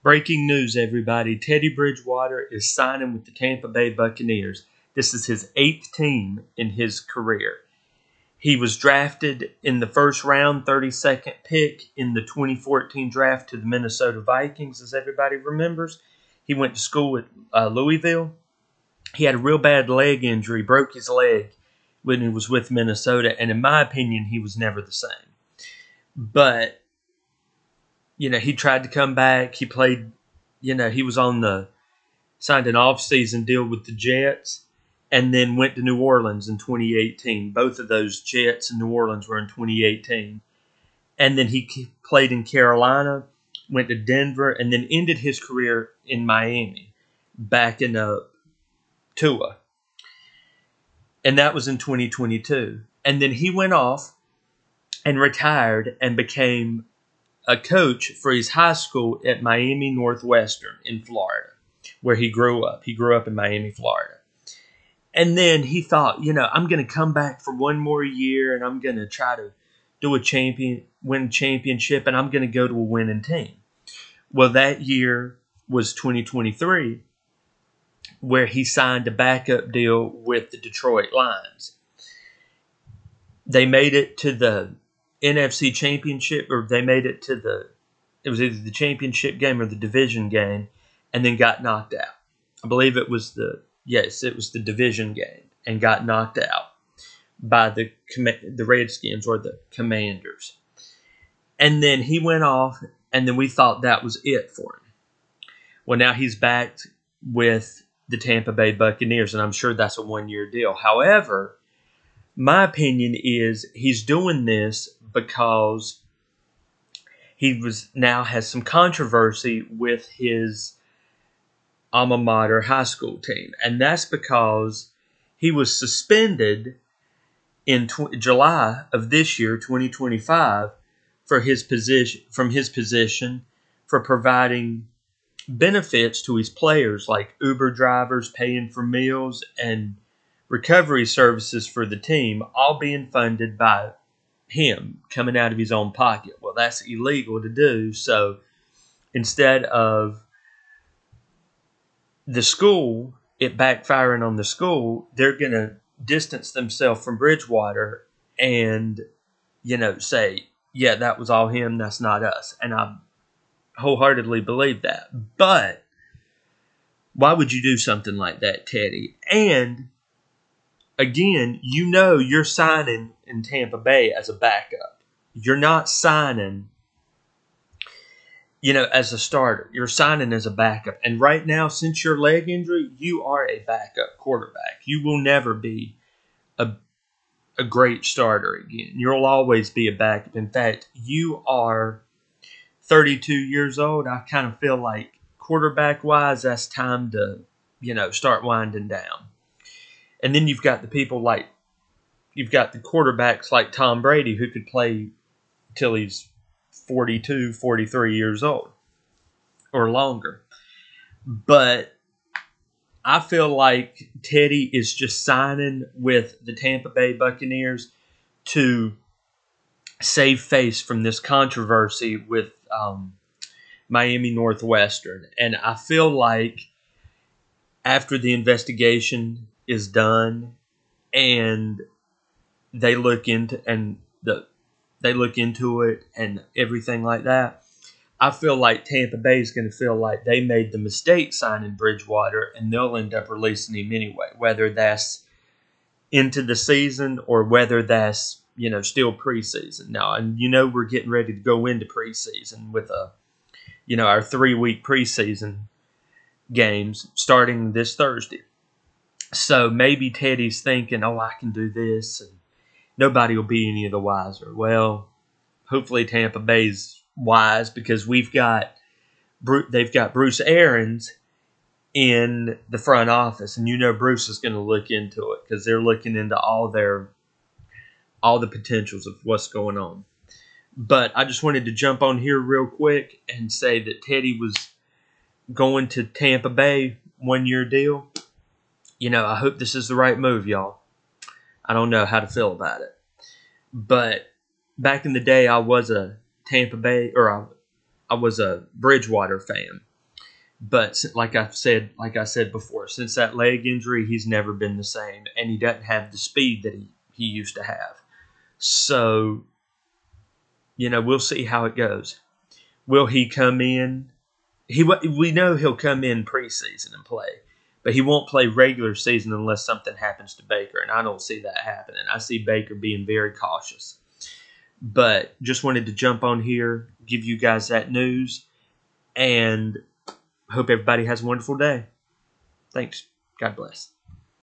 Breaking news, everybody. Teddy Bridgewater is signing with the Tampa Bay Buccaneers. This is his 8th team in his career. He was drafted in the first round, 32nd pick in the 2014 draft to the Minnesota Vikings, as everybody remembers. He went to school at Louisville. He had a real bad leg injury, broke his leg when he was with Minnesota, and in my opinion, he was never the same. But he tried to come back. He played, he was signed an off-season deal with the Jets and then went to New Orleans in 2018. Both of those Jets and New Orleans were in 2018. And then he played in Carolina, went to Denver, and then ended his career in Miami, backing up Tua. And that was in 2022. And then he went off and retired and became a coach for his high school at Miami Northwestern in Florida, where he grew up. He grew up in Miami, Florida. And then he thought, I'm going to come back for one more year and I'm going to try to win a championship, and I'm going to go to a winning team. Well, that year was 2023, where he signed a backup deal with the Detroit Lions. They made it to the NFC Championship, or they made it to it was either the championship game or the division game, and then got knocked out. I believe it was the division game, and got knocked out by the Redskins or the Commanders. And then he went off, and then we thought that was it for him. Well, now he's back with the Tampa Bay Buccaneers, and I'm sure that's a one-year deal. However, my opinion is he's doing this because he now has some controversy with his alma mater high school team. And that's because he was suspended in July of this year, 2025, from his position for providing benefits to his players, like Uber drivers, paying for meals, and recovery services for the team, all being funded by him, coming out of his own pocket. Well, that's illegal to do. So instead of the school, it backfiring on the school, they're going to distance themselves from Bridgewater and, say, yeah, that was all him, that's not us. And I wholeheartedly believe that. But why would you do something like that, Teddy? And again, you're signing in Tampa Bay as a backup. You're not signing, as a starter. You're signing as a backup. And right now, since your leg injury, you are a backup quarterback. You will never be a great starter again. You'll always be a backup. In fact, you are 32 years old. I kind of feel like quarterback-wise, that's time to, start winding down. And then you've got the quarterbacks like Tom Brady, who could play till he's 42, 43 years old or longer. But I feel like Teddy is just signing with the Tampa Bay Buccaneers to save face from this controversy with Miami Northwestern. And I feel like after the investigation is done and they look into it and everything like that, I feel like Tampa Bay is going to feel like they made the mistake signing Bridgewater, and they'll end up releasing him anyway, whether that's into the season or whether that's still preseason now. And we're getting ready to go into preseason with our 3-week preseason games starting this Thursday. So maybe Teddy's thinking, I can do this, and nobody will be any of the wiser. Well, hopefully Tampa Bay's wise, because they've got Bruce Arians in the front office, and Bruce is going to look into it because they're looking into all the potentials of what's going on. But I just wanted to jump on here real quick and say that Teddy was going to Tampa Bay, 1-year deal. I hope this is the right move, y'all. I don't know how to feel about it. But back in the day, I was a Tampa Bay, or I was a Bridgewater fan. But like I said before, since that leg injury, he's never been the same, and he doesn't have the speed that he used to have. So, we'll see how it goes. Will he come in? We know he'll come in preseason and play, but he won't play regular season unless something happens to Baker, and I don't see that happening. I see Baker being very cautious. But just wanted to jump on here, give you guys that news, and hope everybody has a wonderful day. Thanks. God bless.